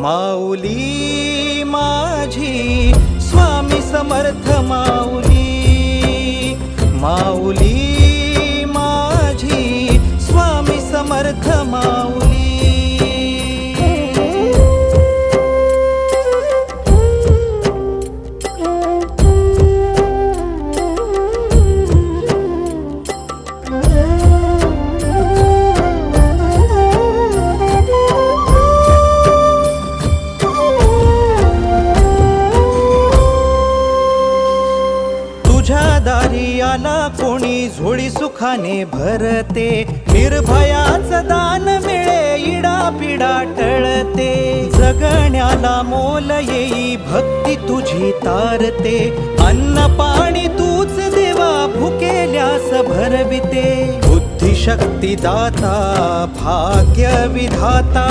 माऊली माझी स्वामी समर्थ माऊली, माऊली माझी स्वामी समर्थ माऊली। तुझ्या दारी आला कोणी झोळी सुखाने भरते, निर्भयाचं दान मिळे इडा पिडा टळते, जगण्याला मोल येई भक्ती तुझी तारते, अन्न पाणी तूच देवा भुकेल्यास भरविते, बुद्धी शक्ती दाता भाग्य विधाता।